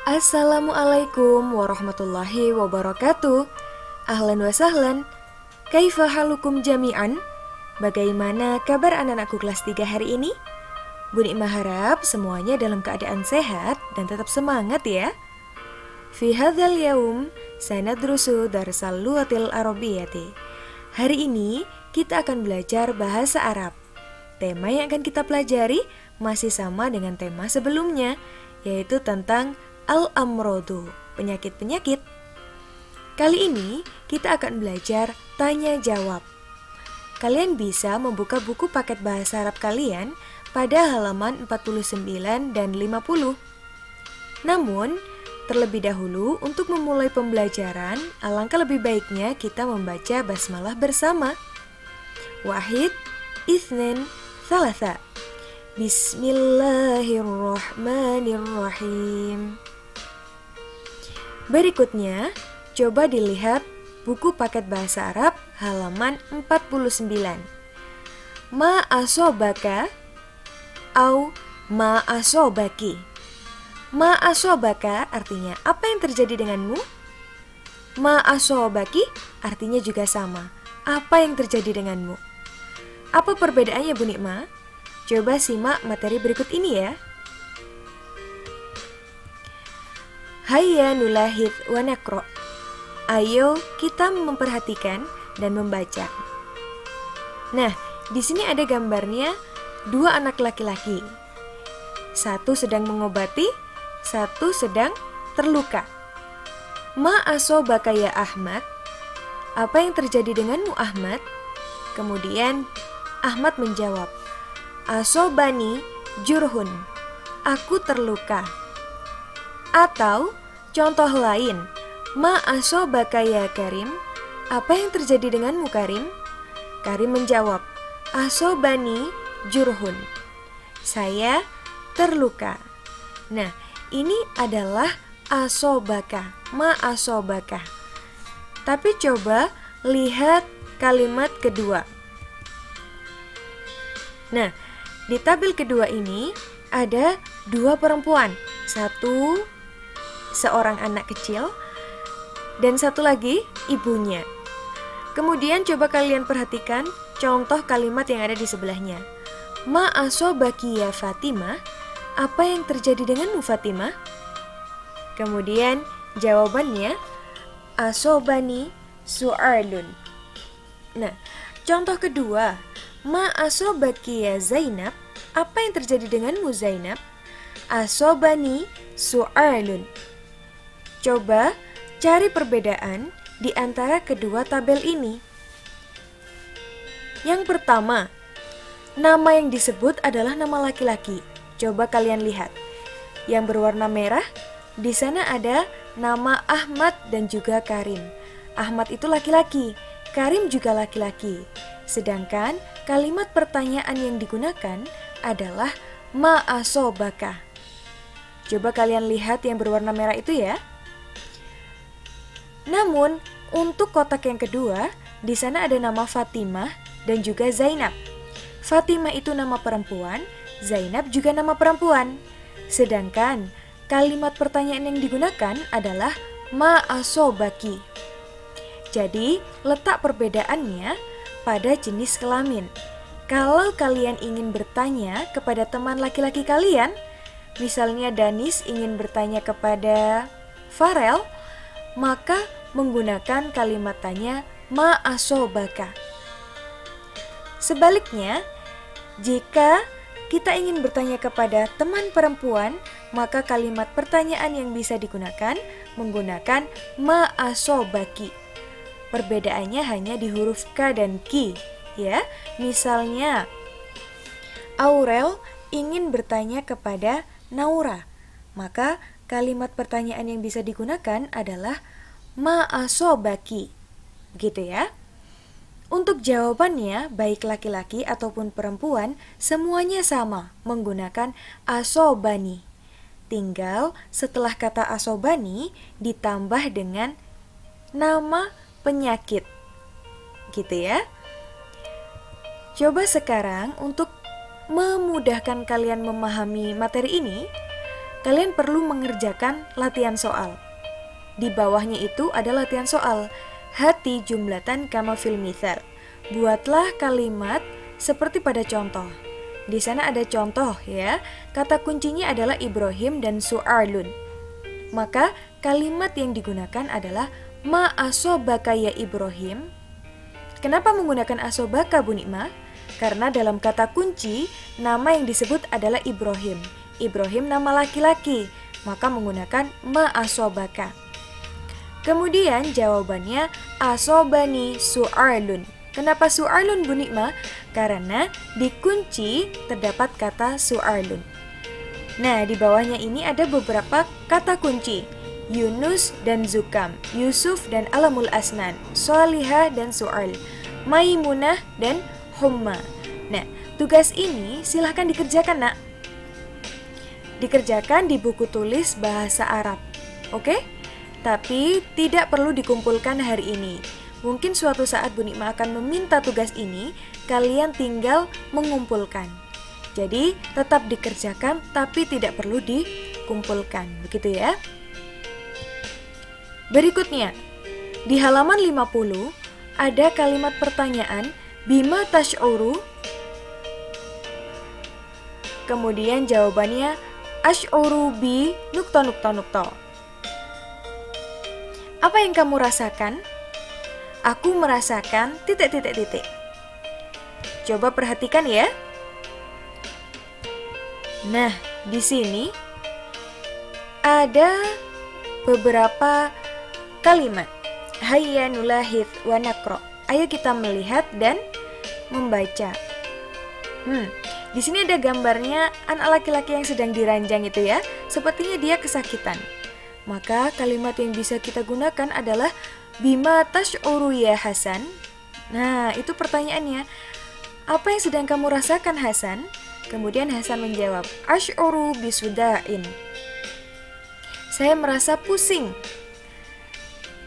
Assalamualaikum warahmatullahi wabarakatuh. Ahlan wa sahlan. Kaifa halukum jami'an? Bagaimana kabar anak-anakku kelas 3 hari ini? Bu Nikmah harap semuanya dalam keadaan sehat dan tetap semangat ya. Fi hadzal yaum sanadrusu darsal lughatil arabiyyati. Hari ini kita akan belajar bahasa Arab. Tema yang akan kita pelajari masih sama dengan tema sebelumnya, yaitu tentang al-amrodu, penyakit-penyakit. Kali ini kita akan belajar tanya jawab. Kalian bisa membuka buku paket bahasa Arab kalian pada halaman 49 dan 50. Namun, terlebih dahulu untuk memulai pembelajaran, alangkah lebih baiknya kita membaca basmalah bersama. Wahid, itsnin, thalatha. Bismillahirrahmanirrahim. Berikutnya, coba dilihat buku paket bahasa Arab halaman 49. Ma asobaka au ma asobaki. Ma asobaka artinya apa yang terjadi denganmu? Ma asobaki artinya juga sama, apa yang terjadi denganmu? Apa perbedaannya Bu Nikmah? Coba simak materi berikut ini ya. Hayya nulahid wa naqra. Ayo kita memperhatikan dan membaca. Nah, di sini ada gambarnya dua anak laki-laki. Satu sedang mengobati, satu sedang terluka. Ma asobaka ya Ahmad? Apa yang terjadi denganmu Ahmad? Kemudian Ahmad menjawab, asobani jurhun. Aku terluka. Atau contoh lain, ma asobaka ya Karim? Apa yang terjadi denganmu Karim? Karim menjawab, asobani jurhun. Saya terluka. Nah, ini adalah asobaka, ma asobaka. Tapi coba lihat kalimat kedua. Nah, di tabel kedua ini ada dua perempuan. Satu seorang anak kecil dan satu lagi ibunya. Kemudian coba kalian perhatikan contoh kalimat yang ada di sebelahnya. Ma asobaki ya Fatimah? Apa yang terjadi denganmu Fatimah? Kemudian jawabannya asobani su'alun. Nah, contoh kedua, ma asobaki ya Zainab? Apa yang terjadi denganmu Zainab? Asobani su'alun. Coba cari perbedaan di antara kedua tabel ini. Yang pertama, nama yang disebut adalah nama laki-laki. Coba kalian lihat. Yang berwarna merah, di sana ada nama Ahmad dan juga Karim. Ahmad itu laki-laki, Karim juga laki-laki. Sedangkan kalimat pertanyaan yang digunakan adalah ma asobaka. Coba kalian lihat yang berwarna merah itu ya. Namun, untuk kotak yang kedua, di sana ada nama Fatimah dan juga Zainab. Fatimah itu nama perempuan, Zainab juga nama perempuan. Sedangkan kalimat pertanyaan yang digunakan adalah ma asobaki. Jadi, letak perbedaannya pada jenis kelamin. Kalau kalian ingin bertanya kepada teman laki-laki kalian, misalnya Danis ingin bertanya kepada Farel, maka menggunakan kalimat tanya ma asobaka. Sebaliknya, jika kita ingin bertanya kepada teman perempuan, maka kalimat pertanyaan yang bisa digunakan menggunakan ma asobaki. Perbedaannya hanya di huruf K dan Ki, ya. Misalnya, Aurel ingin bertanya kepada Naura, maka kalimat pertanyaan yang bisa digunakan adalah ma asobaki. Gitu ya. Untuk jawabannya, baik laki-laki ataupun perempuan, semuanya sama, menggunakan asobani. Tinggal setelah kata asobani ditambah dengan nama penyakit. Gitu ya. Coba sekarang untuk memudahkan kalian memahami materi ini, kalian perlu mengerjakan latihan soal. Di bawahnya itu ada latihan soal. Hati jumlatan kama fil mithal. Buatlah kalimat seperti pada contoh. Di sana ada contoh ya. Kata kuncinya adalah Ibrahim dan su'alun. Maka kalimat yang digunakan adalah ma asobaka ya Ibrahim. Kenapa menggunakan asobaka Bu Nikmah? Karena dalam kata kunci, nama yang disebut adalah Ibrahim. Ibrahim nama laki-laki, maka menggunakan ma asobaka. Kemudian jawabannya asobani su'alun. Kenapa su'alun Bu Nikmah? Karena di kunci terdapat kata su'alun. Nah, di bawahnya ini ada beberapa kata kunci. Yunus dan Zukam, Yusuf dan Alamul Asnan, Solihah dan Su'al, Maimunah dan Humma. Nah, tugas ini silahkan dikerjakan nak. Dikerjakan di buku tulis bahasa Arab. Oke? Tapi tidak perlu dikumpulkan hari ini. Mungkin suatu saat Bu Nikmah akan meminta tugas ini, kalian tinggal mengumpulkan. Jadi tetap dikerjakan tapi tidak perlu dikumpulkan. Begitu ya. Berikutnya, di halaman 50 ada kalimat pertanyaan bima tash'uru. Kemudian jawabannya ash'uru bi nukta nukta nukta. Apa yang kamu rasakan? Aku merasakan titik titik titik. Coba perhatikan ya. Nah, di sini ada beberapa kalimat. Hayya nulahith wa nakro. Ayo kita melihat dan membaca. Di sini ada gambarnya anak laki-laki yang sedang diranjang itu ya. Sepertinya dia kesakitan. Maka kalimat yang bisa kita gunakan adalah bima tash'uru ya Hasan. Nah, itu pertanyaannya. Apa yang sedang kamu rasakan Hasan? Kemudian Hasan menjawab, ash'uru bisudain. Saya merasa pusing.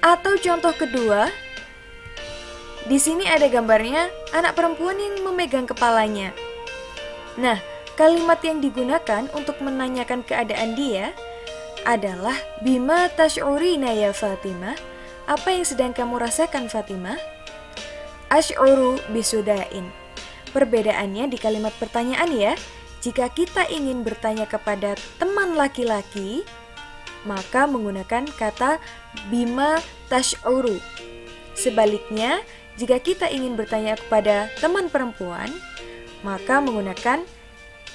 Atau contoh kedua, di sini ada gambarnya anak perempuan yang memegang kepalanya. Nah, kalimat yang digunakan untuk menanyakan keadaan dia adalah bima tash'urina ya Fatimah. Apa yang sedang kamu rasakan Fatimah? Ash'uru bisudain. Perbedaannya di kalimat pertanyaan ya. Jika kita ingin bertanya kepada teman laki-laki, maka menggunakan kata bima tash'uru. Sebaliknya, jika kita ingin bertanya kepada teman perempuan, maka menggunakan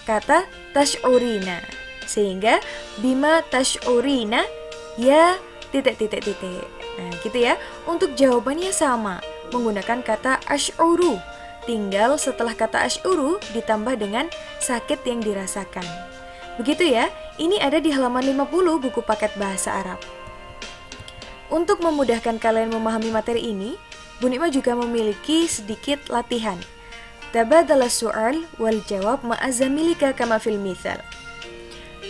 kata tash'urina. Sehingga bima tash'urina ya titik titik titik. Nah, gitu ya. Untuk jawabannya sama, menggunakan kata ash'uru. Tinggal setelah kata ash'uru ditambah dengan sakit yang dirasakan. Begitu ya. Ini ada di halaman 50 buku paket bahasa Arab. Untuk memudahkan kalian memahami materi ini, Bu Nikmah juga memiliki sedikit latihan. Tabadala su'al wal jawab ma'azamilika kama fil mithal.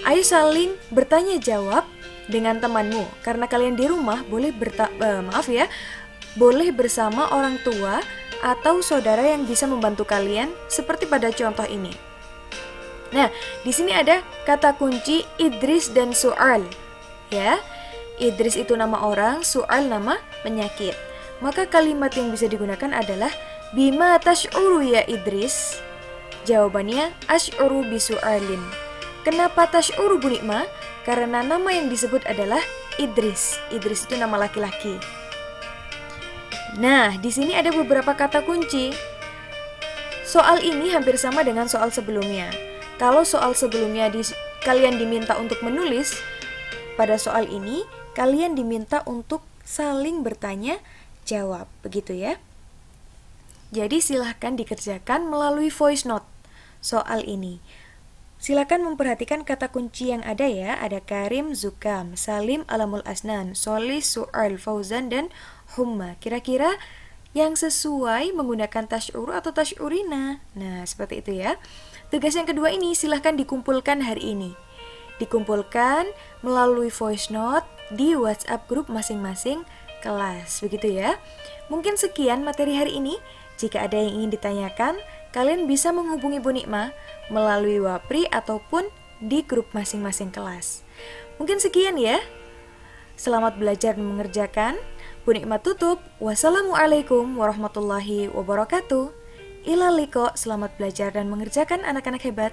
Ayo saling bertanya jawab dengan temanmu. Karena kalian di rumah boleh boleh bersama orang tua atau saudara yang bisa membantu kalian seperti pada contoh ini. Nah, di sini ada kata kunci Idris dan Su'al. Ya, Idris itu nama orang, Su'al nama penyakit. Maka kalimat yang bisa digunakan adalah bima tash'uru ya Idris. Jawabannya ash'uru bisu'alin. Kenapa tash'uru Bu Nikmah? Karena nama yang disebut adalah Idris. Idris itu nama laki-laki. Nah, di sini ada beberapa kata kunci. Soal ini hampir sama dengan soal sebelumnya. Kalau soal sebelumnya kalian diminta untuk menulis, pada soal ini kalian diminta untuk saling bertanya jawab, begitu ya. Jadi silahkan dikerjakan melalui voice note soal ini. Silakan memperhatikan kata kunci yang ada ya. Ada Karim, Zukam, Salim, Alamul Asnan, Solih, Su'al, Fauzan, dan Humma. Kira-kira yang sesuai menggunakan tash'uru atau tash'urina. Nah, seperti itu ya. Tugas yang kedua ini silahkan dikumpulkan hari ini. Dikumpulkan melalui voice note di WhatsApp grup masing-masing kelas. Begitu ya. Mungkin sekian materi hari ini. Jika ada yang ingin ditanyakan, kalian bisa menghubungi Bu Nikmah melalui Wapri ataupun di grup masing-masing kelas. Mungkin sekian ya. Selamat belajar dan mengerjakan. Bu Nikmat tutup. Wassalamualaikum warahmatullahi wabarakatuh. Ila liqa, selamat belajar dan mengerjakan anak-anak hebat.